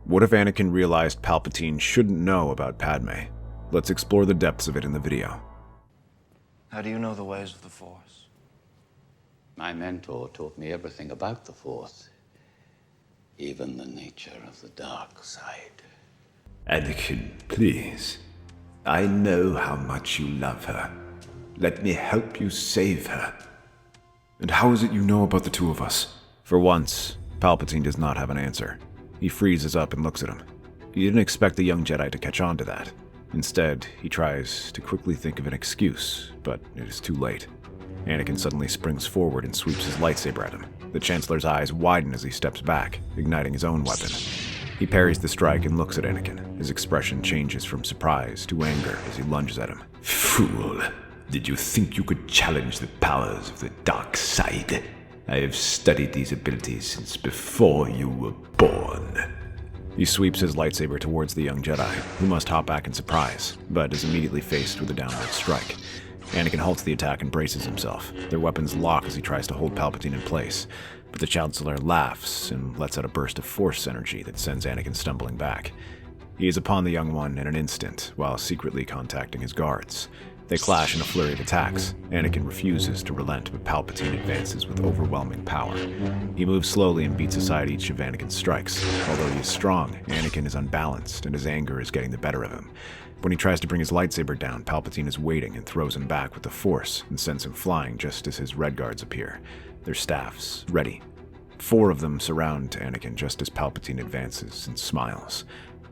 What if Anakin realized Palpatine shouldn't know about Padme? Let's explore the depths of it in the video. How do you know the ways of the Force? My mentor taught me everything about the Force, even the nature of the dark side. Anakin, please. I know how much you love her. Let me help you save her. And how is it you know about the two of us? For once, Palpatine does not have an answer. He freezes up and looks at him. He didn't expect the young Jedi to catch on to that. Instead, he tries to quickly think of an excuse, but it is too late. Anakin suddenly springs forward and sweeps his lightsaber at him. The Chancellor's eyes widen as he steps back, igniting his own weapon. He parries the strike and looks at Anakin. His expression changes from surprise to anger as he lunges at him. Fool! Did you think you could challenge the powers of the dark side? I have studied these abilities since before you were born. He sweeps his lightsaber towards the young Jedi, who must hop back in surprise, but is immediately faced with a downward strike. Anakin halts the attack and braces himself. Their weapons lock as he tries to hold Palpatine in place, but the Chancellor laughs and lets out a burst of Force energy that sends Anakin stumbling back. He is upon the young one in an instant, while secretly contacting his guards. They clash in a flurry of attacks. Anakin refuses to relent, but Palpatine advances with overwhelming power. He moves slowly and beats aside each of Anakin's strikes. Although he is strong, Anakin is unbalanced, and his anger is getting the better of him. When he tries to bring his lightsaber down, Palpatine is waiting and throws him back with the Force, and sends him flying just as his red guards appear, their staffs ready. 4 of them surround Anakin just as Palpatine advances and smiles.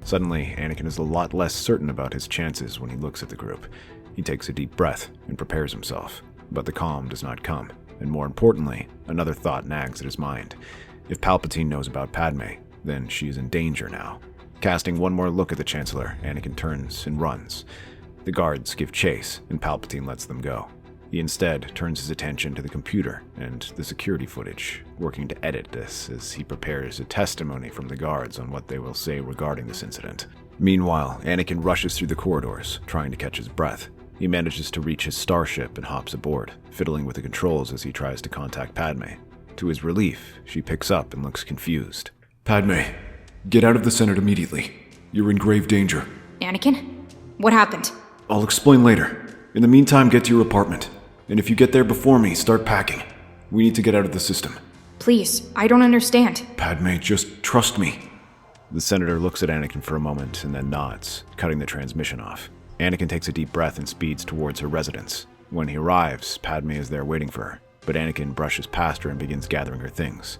Suddenly, Anakin is a lot less certain about his chances when he looks at the group. He takes a deep breath and prepares himself, but the calm does not come, and more importantly, another thought nags at his mind. If Palpatine knows about Padme, then she is in danger now. Casting one more look at the Chancellor, Anakin turns and runs. The guards give chase, and Palpatine lets them go. He instead turns his attention to the computer and the security footage, working to edit this as he prepares a testimony from the guards on what they will say regarding this incident. Meanwhile, Anakin rushes through the corridors, trying to catch his breath. He manages to reach his starship and hops aboard, fiddling with the controls as he tries to contact Padme. To his relief, she picks up and looks confused. Padme, get out of the Senate immediately. You're in grave danger. Anakin? What happened? I'll explain later. In the meantime, get to your apartment. And if you get there before me, start packing. We need to get out of the system. Please, I don't understand. Padme, just trust me. The Senator looks at Anakin for a moment and then nods, cutting the transmission off. Anakin takes a deep breath and speeds towards her residence. When he arrives, Padme is there waiting for her, but Anakin brushes past her and begins gathering her things.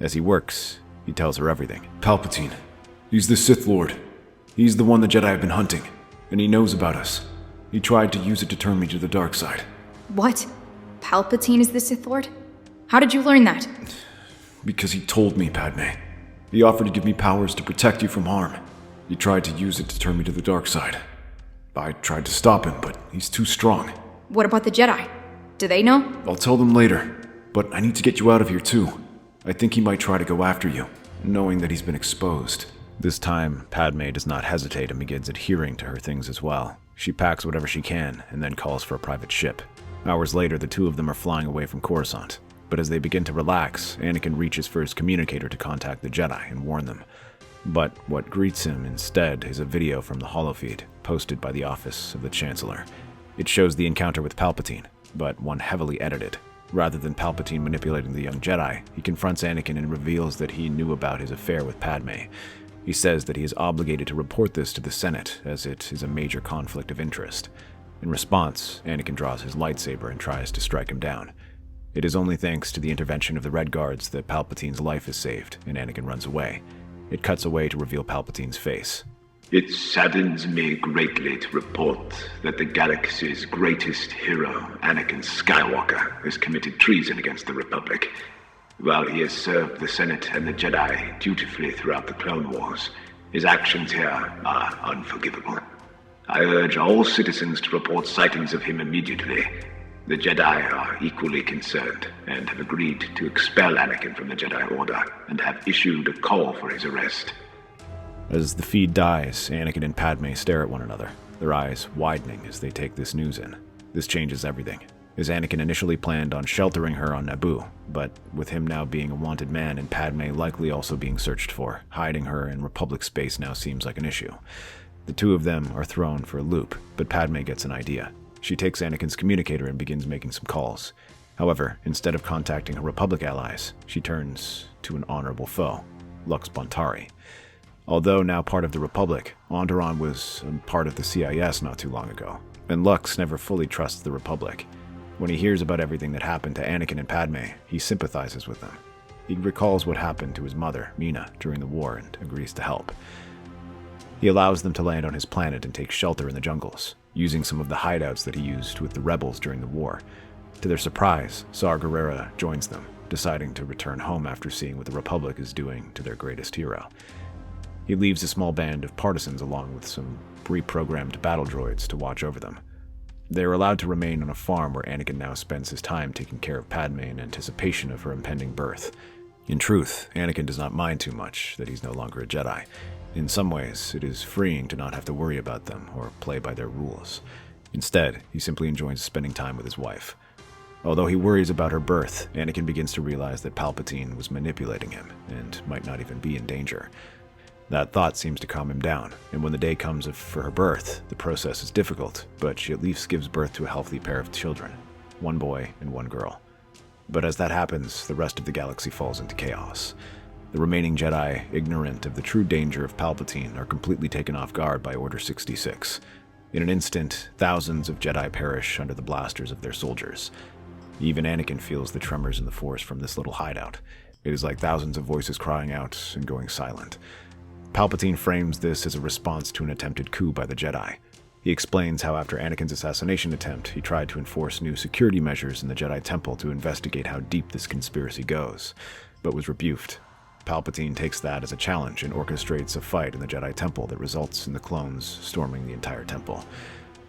As he works, he tells her everything. Palpatine. He's the Sith Lord. He's the one the Jedi have been hunting, and he knows about us. He tried to use it to turn me to the dark side. What? Palpatine is the Sith Lord? How did you learn that? Because he told me, Padme. He offered to give me powers to protect you from harm. He tried to use it to turn me to the dark side. I tried to stop him, but he's too strong. What about the Jedi? Do they know? I'll tell them later, but I need to get you out of here too. I think he might try to go after you, knowing that he's been exposed. This time, Padme does not hesitate and begins adhering to her things as well. She packs whatever she can and then calls for a private ship. Hours later, the two of them are flying away from Coruscant. But as they begin to relax, Anakin reaches for his communicator to contact the Jedi and warn them. But what greets him instead is a video from the holofeed, posted by the office of the Chancellor. It shows the encounter with Palpatine, but one heavily edited. Rather than Palpatine manipulating the young Jedi, he confronts Anakin and reveals that he knew about his affair with Padme. He says that he is obligated to report this to the Senate, as it is a major conflict of interest. In response, Anakin draws his lightsaber and tries to strike him down. It is only thanks to the intervention of the Red Guards that Palpatine's life is saved, and Anakin runs away. It cuts away to reveal Palpatine's face. It saddens me greatly to report that the galaxy's greatest hero, Anakin Skywalker, has committed treason against the Republic. While he has served the Senate and the Jedi dutifully throughout the Clone Wars, his actions here are unforgivable. I urge all citizens to report sightings of him immediately. The Jedi are equally concerned and have agreed to expel Anakin from the Jedi Order and have issued a call for his arrest. As the feed dies, Anakin and Padme stare at one another, their eyes widening as they take this news in. This changes everything. as Anakin initially planned on sheltering her on Naboo, but with him now being a wanted man and Padme likely also being searched for, hiding her in Republic space now seems like an issue. The two of them are thrown for a loop, but Padme gets an idea. She takes Anakin's communicator and begins making some calls. However, instead of contacting her Republic allies, she turns to an honorable foe, Lux Bontari. Although now part of the Republic, Onderon was part of the CIS not too long ago, and Lux never fully trusts the Republic. When he hears about everything that happened to Anakin and Padme, he sympathizes with them. He recalls what happened to his mother, Mina, during the war and agrees to help. He allows them to land on his planet and take shelter in the jungles, using some of the hideouts that he used with the rebels during the war. To their surprise, Saw Gerrera joins them, deciding to return home after seeing what the Republic is doing to their greatest hero. He leaves a small band of partisans along with some reprogrammed battle droids to watch over them. They are allowed to remain on a farm where Anakin now spends his time taking care of Padme in anticipation of her impending birth. In truth, Anakin does not mind too much that he's no longer a Jedi. In some ways, it is freeing to not have to worry about them or play by their rules. Instead, he simply enjoys spending time with his wife. Although he worries about her birth, Anakin begins to realize that Palpatine was manipulating him and might not even be in danger. That thought seems to calm him down, and when the day comes for her birth, the process is difficult, but she at least gives birth to a healthy pair of children, one boy and one girl. But as that happens, the rest of the galaxy falls into chaos. The remaining Jedi, ignorant of the true danger of Palpatine, are completely taken off guard by Order 66. In an instant, thousands of Jedi perish under the blasters of their soldiers. Even Anakin feels the tremors in the Force from this little hideout. It is like thousands of voices crying out and going silent. Palpatine frames this as a response to an attempted coup by the Jedi. He explains how after Anakin's assassination attempt, he tried to enforce new security measures in the Jedi Temple to investigate how deep this conspiracy goes, but was rebuked. Palpatine takes that as a challenge and orchestrates a fight in the Jedi Temple that results in the clones storming the entire temple.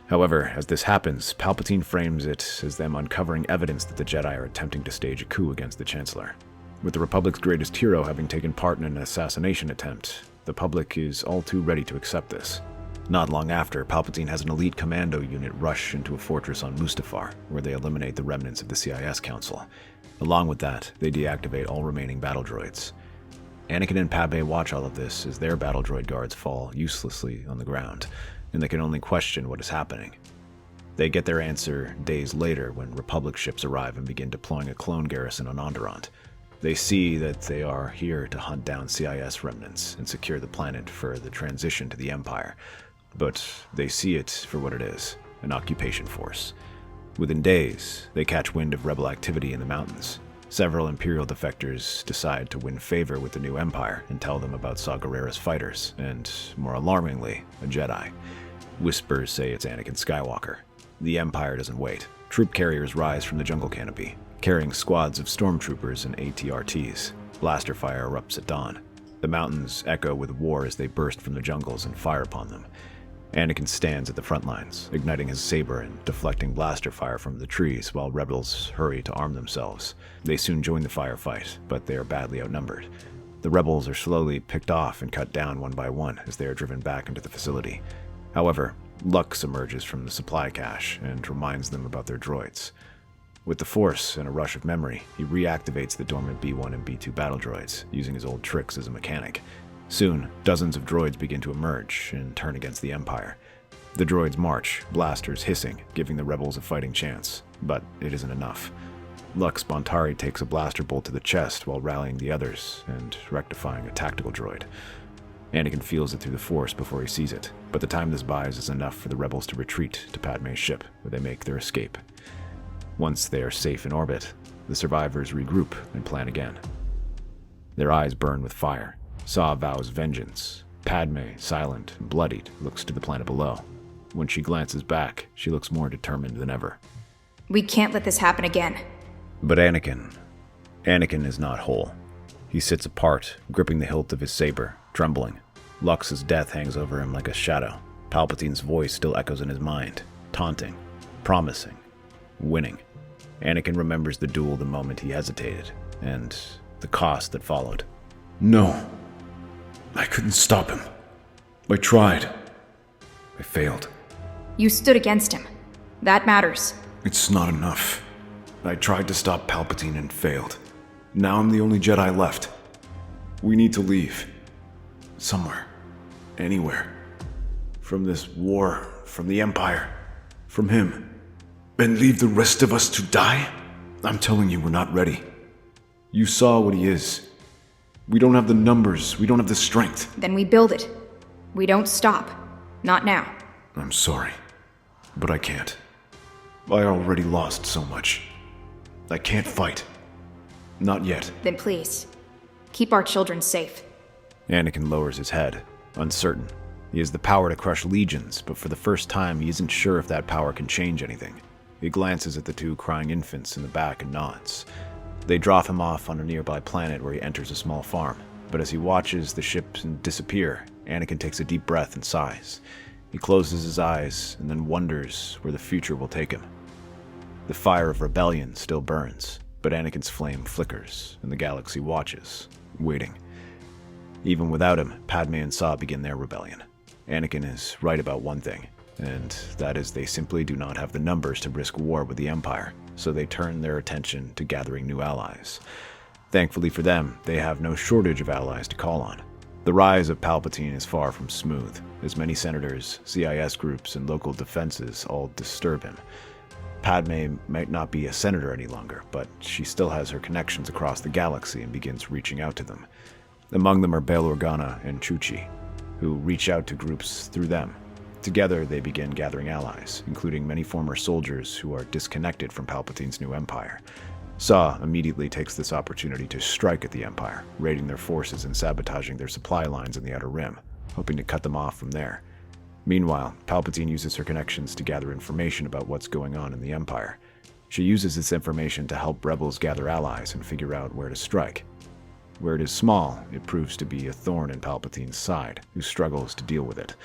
However, as this happens, Palpatine frames it as them uncovering evidence that the Jedi are attempting to stage a coup against the Chancellor. With the Republic's greatest hero having taken part in an assassination attempt, the public is all too ready to accept this. Not long after, Palpatine has an elite commando unit rush into a fortress on Mustafar, where they eliminate the remnants of the CIS Council. Along with that, they deactivate all remaining battle droids. Anakin and Padme watch all of this as their battle droid guards fall uselessly on the ground, and they can only question what is happening. They get their answer days later when Republic ships arrive and begin deploying a clone garrison on Onderon. They see that they are here to hunt down CIS remnants and secure the planet for the transition to the Empire, but they see it for what it is, an occupation force. Within days, they catch wind of rebel activity in the mountains. Several Imperial defectors decide to win favor with the new Empire and tell them about Saw Gerrera's fighters, and, more alarmingly, a Jedi. Whispers say it's Anakin Skywalker. The Empire doesn't wait. Troop carriers rise from the jungle canopy, carrying squads of stormtroopers and ATRTs. Blaster fire erupts at dawn. The mountains echo with war as they burst from the jungles and fire upon them. Anakin stands at the front lines, igniting his saber and deflecting blaster fire from the trees while rebels hurry to arm themselves. They soon join the firefight, but they are badly outnumbered. The rebels are slowly picked off and cut down one by one as they are driven back into the facility. However, Lux emerges from the supply cache and reminds them about their droids. With the Force and a rush of memory, he reactivates the dormant B-1 and B-2 battle droids, using his old tricks as a mechanic. Soon, dozens of droids begin to emerge and turn against the Empire. The droids march, blasters hissing, giving the rebels a fighting chance, but it isn't enough. Lux Bontari takes a blaster bolt to the chest while rallying the others and rectifying a tactical droid. Anakin feels it through the Force before he sees it, but the time this buys is enough for the rebels to retreat to Padme's ship, where they make their escape. Once they are safe in orbit, the survivors regroup and plan again. Their eyes burn with fire. Saw vows vengeance. Padme, silent and bloodied, looks to the planet below. When she glances back, she looks more determined than ever. We can't let this happen again. But Anakin is not whole. He sits apart, gripping the hilt of his saber, trembling. Lux's death hangs over him like a shadow. Palpatine's voice still echoes in his mind, taunting, promising, winning. Anakin remembers the duel the moment he hesitated, and the cost that followed. No. I couldn't stop him. I tried. I failed. You stood against him. That matters. It's not enough. I tried to stop Palpatine and failed. Now I'm the only Jedi left. We need to leave. Somewhere. Anywhere. From this war, from the Empire, from him. And leave the rest of us to die? I'm telling you, we're not ready. You saw what he is. We don't have the numbers, we don't have the strength. Then we build it. We don't stop. Not now. I'm sorry, but I can't. I already lost so much. I can't fight. Not yet. Then please, keep our children safe. Anakin lowers his head, uncertain. He has the power to crush legions, but for the first time he isn't sure if that power can change anything. He glances at the two crying infants in the back and nods. They drop him off on a nearby planet where he enters a small farm. But as he watches the ships disappear, Anakin takes a deep breath and sighs. He closes his eyes and then wonders where the future will take him. The fire of rebellion still burns, but Anakin's flame flickers, and the galaxy watches, waiting. Even without him, Padme and Saw begin their rebellion. Anakin is right about one thing, and that is they simply do not have the numbers to risk war with the Empire, so they turn their attention to gathering new allies. Thankfully for them, they have no shortage of allies to call on. The rise of Palpatine is far from smooth, as many senators, CIS groups, and local defenses all disturb him. Padme might not be a senator any longer, but she still has her connections across the galaxy and begins reaching out to them. Among them are Bail Organa and Chuchi, who reach out to groups through them. Together, they begin gathering allies, including many former soldiers who are disconnected from Palpatine's new empire. Saw immediately takes this opportunity to strike at the Empire, raiding their forces and sabotaging their supply lines in the Outer Rim, hoping to cut them off from there. Meanwhile, Palpatine uses her connections to gather information about what's going on in the Empire. She uses this information to help rebels gather allies and figure out where to strike. Where it is small, it proves to be a thorn in Palpatine's side, who struggles to deal with it.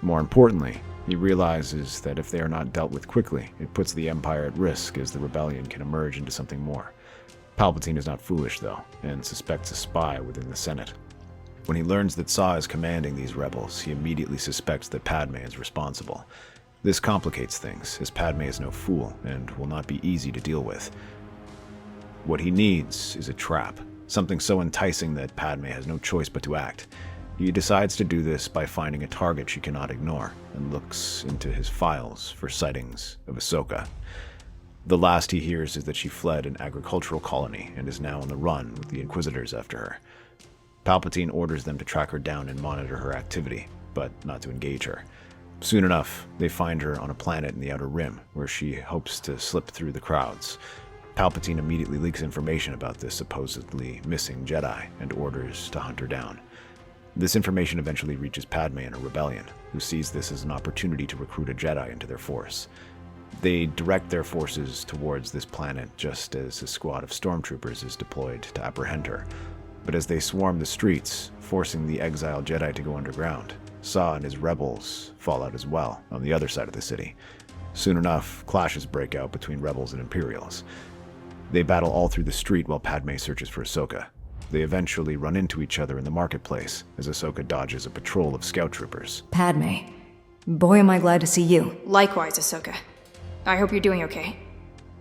More importantly, he realizes that if they are not dealt with quickly, it puts the Empire at risk as the rebellion can emerge into something more. Palpatine is not foolish, though, and suspects a spy within the Senate. When he learns that Saw is commanding these rebels, he immediately suspects that Padme is responsible. This complicates things, as Padme is no fool and will not be easy to deal with. What he needs is a trap, something so enticing that Padme has no choice but to act. He decides to do this by finding a target she cannot ignore, and looks into his files for sightings of Ahsoka. The last he hears is that she fled an agricultural colony and is now on the run with the Inquisitors after her. Palpatine orders them to track her down and monitor her activity, but not to engage her. Soon enough, they find her on a planet in the Outer Rim, where she hopes to slip through the crowds. Palpatine immediately leaks information about this supposedly missing Jedi and orders to hunt her down. This information eventually reaches Padme and her rebellion, who sees this as an opportunity to recruit a Jedi into their force. They direct their forces towards this planet just as a squad of stormtroopers is deployed to apprehend her. But as they swarm the streets, forcing the exiled Jedi to go underground, Saw and his rebels fall out as well on the other side of the city. Soon enough, clashes break out between rebels and Imperials. They battle all through the street while Padme searches for Ahsoka. They eventually run into each other in the marketplace as Ahsoka dodges a patrol of scout troopers. Padme, boy am I glad to see you. Likewise, Ahsoka. I hope you're doing okay.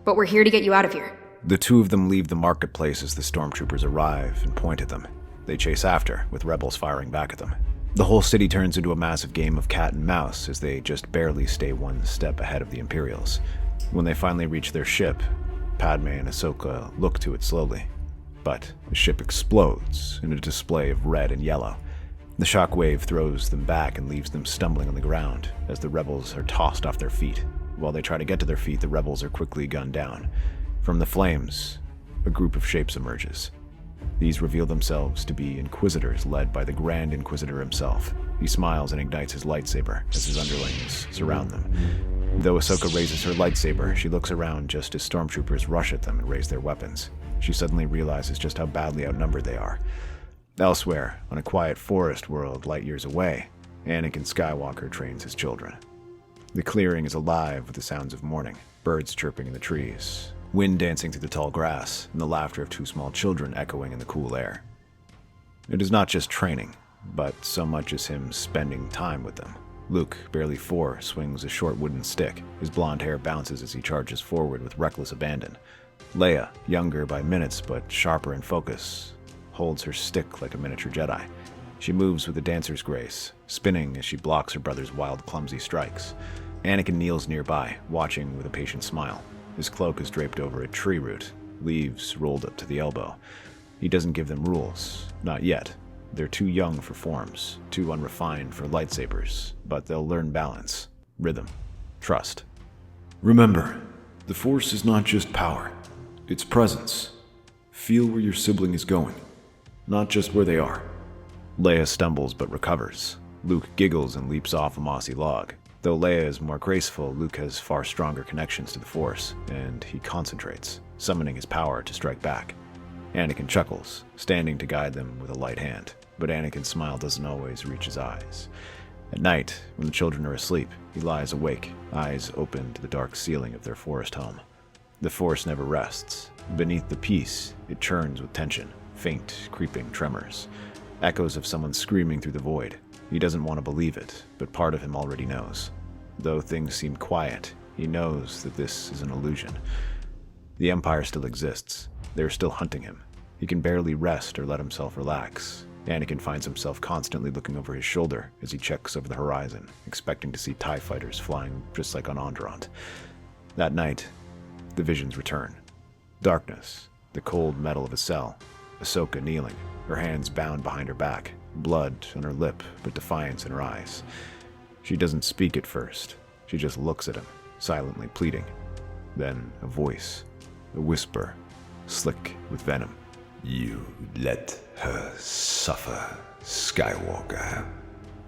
But we're here to get you out of here. The two of them leave the marketplace as the stormtroopers arrive and point at them. They chase after, with rebels firing back at them. The whole city turns into a massive game of cat and mouse as they just barely stay one step ahead of the Imperials. When they finally reach their ship, Padme and Ahsoka look to it slowly. But the ship explodes in a display of red and yellow. The shockwave throws them back and leaves them stumbling on the ground as the rebels are tossed off their feet. While they try to get to their feet, the rebels are quickly gunned down. From the flames, a group of shapes emerges. These reveal themselves to be Inquisitors led by the Grand Inquisitor himself. He smiles and ignites his lightsaber as his underlings surround them. Though Ahsoka raises her lightsaber, she looks around just as stormtroopers rush at them and raise their weapons. She suddenly realizes just how badly outnumbered they are. Elsewhere, on a quiet forest world light years away, Anakin Skywalker trains his children. The clearing is alive with the sounds of morning, birds chirping in the trees, wind dancing through the tall grass, and the laughter of two small children echoing in the cool air. It is not just training, but so much as him spending time with them, Luke, barely 4, swings a short wooden stick. His blonde hair bounces as he charges forward with reckless abandon. Leia, younger by minutes but sharper in focus, holds her stick like a miniature Jedi. She moves with a dancer's grace, spinning as she blocks her brother's wild, clumsy strikes. Anakin kneels nearby, watching with a patient smile. His cloak is draped over a tree root, leaves rolled up to the elbow. He doesn't give them rules, not yet. They're too young for forms, too unrefined for lightsabers, but they'll learn balance, rhythm, trust. Remember, the Force is not just power, it's presence. Feel where your sibling is going, not just where they are. Leia stumbles but recovers. Luke giggles and leaps off a mossy log. Though Leia is more graceful, Luke has far stronger connections to the Force, and he concentrates, summoning his power to strike back. Anakin chuckles, standing to guide them with a light hand, but Anakin's smile doesn't always reach his eyes. At night, when the children are asleep, he lies awake, eyes open to the dark ceiling of their forest home. The Force never rests. Beneath the peace, it churns with tension, faint, creeping tremors. Echoes of someone screaming through the void. He doesn't want to believe it, but part of him already knows. Though things seem quiet, he knows that this is an illusion. The Empire still exists. They're still hunting him. He can barely rest or let himself relax. Anakin finds himself constantly looking over his shoulder as he checks over the horizon, expecting to see TIE fighters flying just like on Onderant. That night, the visions return. Darkness, the cold metal of a cell, Ahsoka kneeling, her hands bound behind her back, blood on her lip, but defiance in her eyes. She doesn't speak at first. She just looks at him, silently pleading. Then a voice, a whisper, slick with venom. You let her suffer, Skywalker.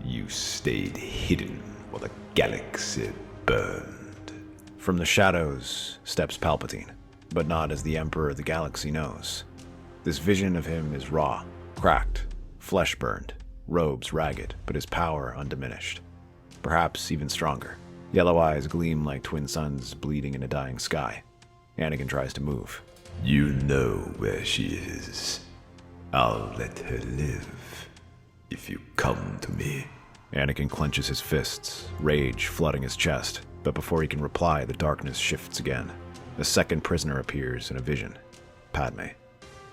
You stayed hidden while the galaxy burned. From the shadows steps Palpatine, but not as the Emperor of the Galaxy knows. This vision of him is raw, cracked, flesh burned, robes ragged, but his power undiminished. Perhaps even stronger. Yellow eyes gleam like twin suns bleeding in a dying sky. Anakin tries to move. You know where she is. I'll let her live if you come to me. Anakin clenches his fists, rage flooding his chest, but before he can reply, the darkness shifts again. A second prisoner appears in a vision. Padme.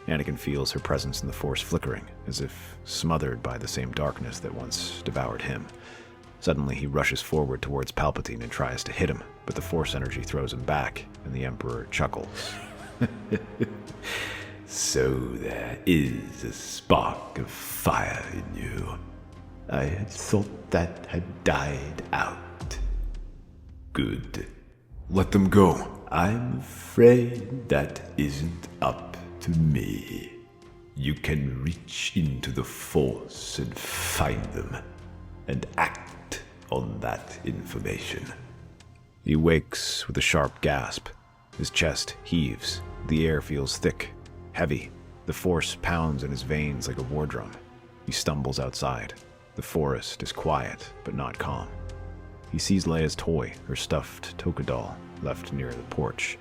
Anakin feels her presence in the Force flickering, as if smothered by the same darkness that once devoured him. Suddenly, he rushes forward towards Palpatine and tries to hit him, but the Force energy throws him back, and the Emperor chuckles. So there is a spark of fire in you. I had thought that had died out. Good. Let them go. I'm afraid that isn't up to me. You can reach into the Force and find them, and act on that information. He wakes with a sharp gasp. His chest heaves. The air feels thick, heavy. The Force pounds in his veins like a war drum. He stumbles outside. The forest is quiet, but not calm. He sees Leia's toy, her stuffed Toka doll, left near the porch.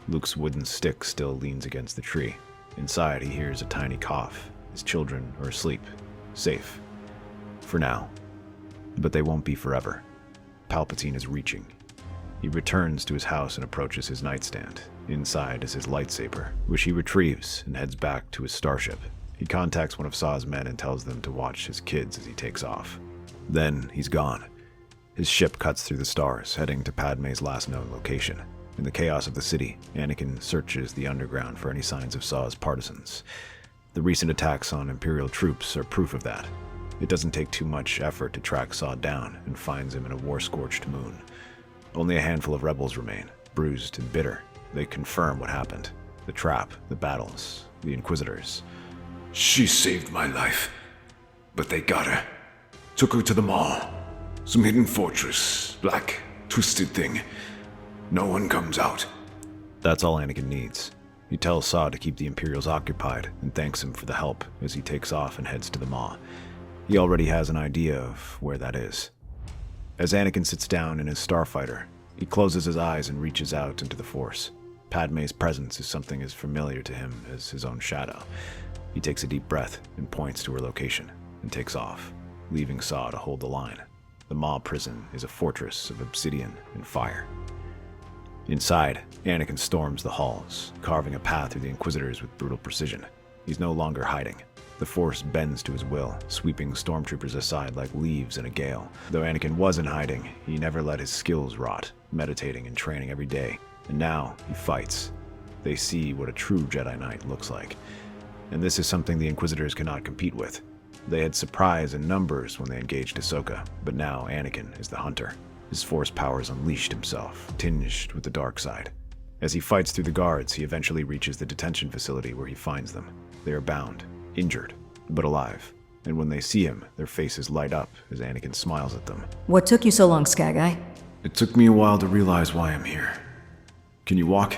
Luke's wooden stick still leans against the tree. Inside, he hears a tiny cough. His children are asleep, safe. For now. But they won't be forever. Palpatine is reaching. He returns to his house and approaches his nightstand. Inside is his lightsaber, which he retrieves and heads back to his starship. He contacts one of Saw's men and tells them to watch his kids as he takes off. Then he's gone. His ship cuts through the stars, heading to Padme's last known location. In the chaos of the city, Anakin searches the underground for any signs of Saw's partisans. The recent attacks on Imperial troops are proof of that. It doesn't take too much effort to track Saw down and finds him in a war-scorched moon. Only a handful of rebels remain, bruised and bitter. They confirm what happened. The trap, the battles, the Inquisitors. She saved my life, but they got her. Took her to the mall. Some hidden fortress, black, twisted thing. No one comes out. That's all Anakin needs. He tells Saw to keep the Imperials occupied and thanks him for the help as he takes off and heads to the Maw. He already has an idea of where that is. As Anakin sits down in his starfighter, he closes his eyes and reaches out into the Force. Padme's presence is something as familiar to him as his own shadow. He takes a deep breath and points to her location and takes off, leaving Saw to hold the line. The Maw prison is a fortress of obsidian and fire. Inside, Anakin storms the halls, carving a path through the Inquisitors with brutal precision. He's no longer hiding. The Force bends to his will, sweeping stormtroopers aside like leaves in a gale. Though Anakin wasn't hiding, he never let his skills rot, meditating and training every day. And now, he fights. They see what a true Jedi Knight looks like. And this is something the Inquisitors cannot compete with. They had surprise in numbers when they engaged Ahsoka, but now Anakin is the hunter. His Force powers unleashed himself, tinged with the dark side. As he fights through the guards, he eventually reaches the detention facility where he finds them. They are bound, injured, but alive. And when they see him, their faces light up as Anakin smiles at them. What took you so long, Sky Guy? It took me a while to realize why I'm here. Can you walk?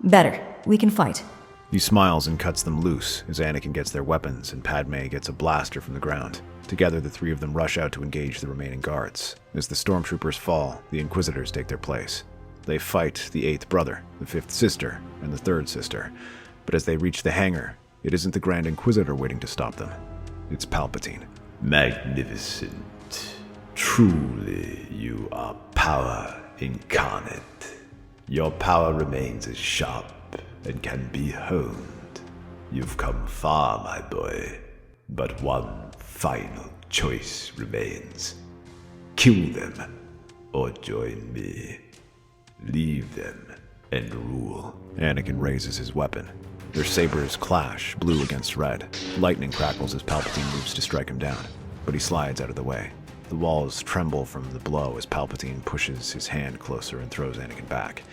Better. We can fight. He smiles and cuts them loose as Anakin gets their weapons and Padme gets a blaster from the ground. Together, the three of them rush out to engage the remaining guards. As the stormtroopers fall, the Inquisitors take their place. They fight the 8th brother, the 5th sister, and the 3rd sister. But as they reach the hangar, it isn't the Grand Inquisitor waiting to stop them. It's Palpatine. Magnificent. Truly, you are power incarnate. Your power remains as sharp and can be honed. You've come far, my boy, but one final choice remains. Kill them, or join me. Leave them and rule. Anakin raises his weapon. Their sabers clash, blue against red. Lightning crackles as Palpatine moves to strike him down, but he slides out of the way. The walls tremble from the blow as Palpatine pushes his hand closer and throws Anakin back.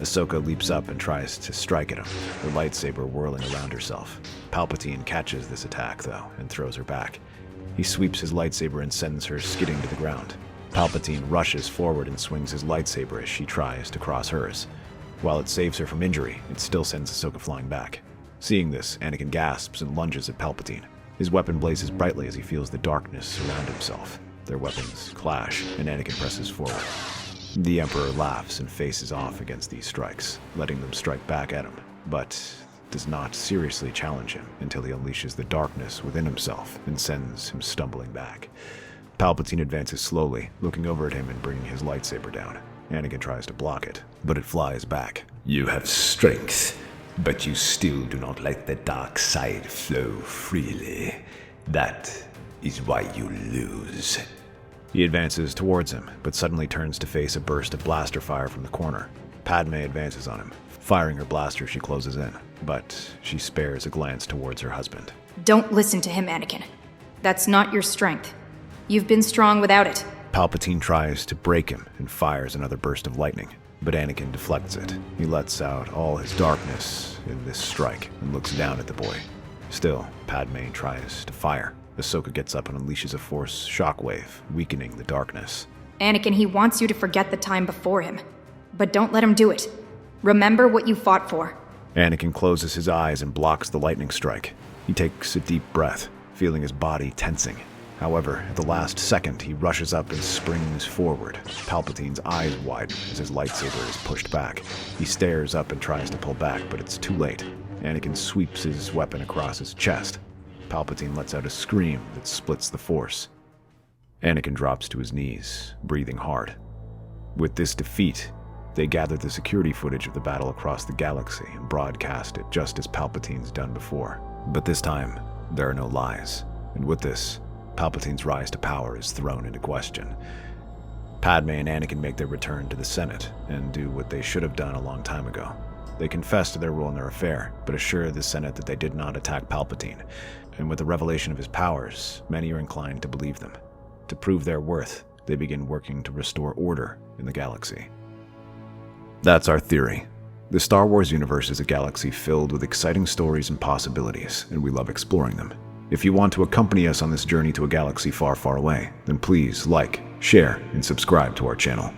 Ahsoka leaps up and tries to strike at him, her lightsaber whirling around herself. Palpatine catches this attack, though, and throws her back. He sweeps his lightsaber and sends her skidding to the ground. Palpatine rushes forward and swings his lightsaber as she tries to cross hers. While it saves her from injury, it still sends Ahsoka flying back. Seeing this, Anakin gasps and lunges at Palpatine. His weapon blazes brightly as he feels the darkness surround himself. Their weapons clash, and Anakin presses forward. The Emperor laughs and faces off against these strikes, letting them strike back at him, but does not seriously challenge him until he unleashes the darkness within himself and sends him stumbling back. Palpatine advances slowly, looking over at him and bringing his lightsaber down. Anakin tries to block it, but it flies back. You have strength, but you still do not let the dark side flow freely. That is why you lose. He advances towards him, but suddenly turns to face a burst of blaster fire from the corner. Padme advances on him. Firing her blaster, she closes in, but she spares a glance towards her husband. Don't listen to him, Anakin. That's not your strength. You've been strong without it. Palpatine tries to break him and fires another burst of lightning, but Anakin deflects it. He lets out all his darkness in this strike and looks down at the boy. Still, Padme tries to fire. Ahsoka gets up and unleashes a Force shockwave, weakening the darkness. Anakin, he wants you to forget the time before him. But don't let him do it. Remember what you fought for. Anakin closes his eyes and blocks the lightning strike. He takes a deep breath, feeling his body tensing. However, at the last second, he rushes up and springs forward. Palpatine's eyes widen as his lightsaber is pushed back. He stares up and tries to pull back, but it's too late. Anakin sweeps his weapon across his chest. Palpatine lets out a scream that splits the Force. Anakin drops to his knees, breathing hard. With this defeat, they gather the security footage of the battle across the galaxy and broadcast it just as Palpatine's done before. But this time, there are no lies. And with this, Palpatine's rise to power is thrown into question. Padme and Anakin make their return to the Senate and do what they should have done a long time ago. They confess to their role in their affair, but assure the Senate that they did not attack Palpatine. And with the revelation of his powers, many are inclined to believe them. To prove their worth, they begin working to restore order in the galaxy. That's our theory. The Star Wars universe is a galaxy filled with exciting stories and possibilities, and we love exploring them. If you want to accompany us on this journey to a galaxy far, far away, then please like, share, and subscribe to our channel.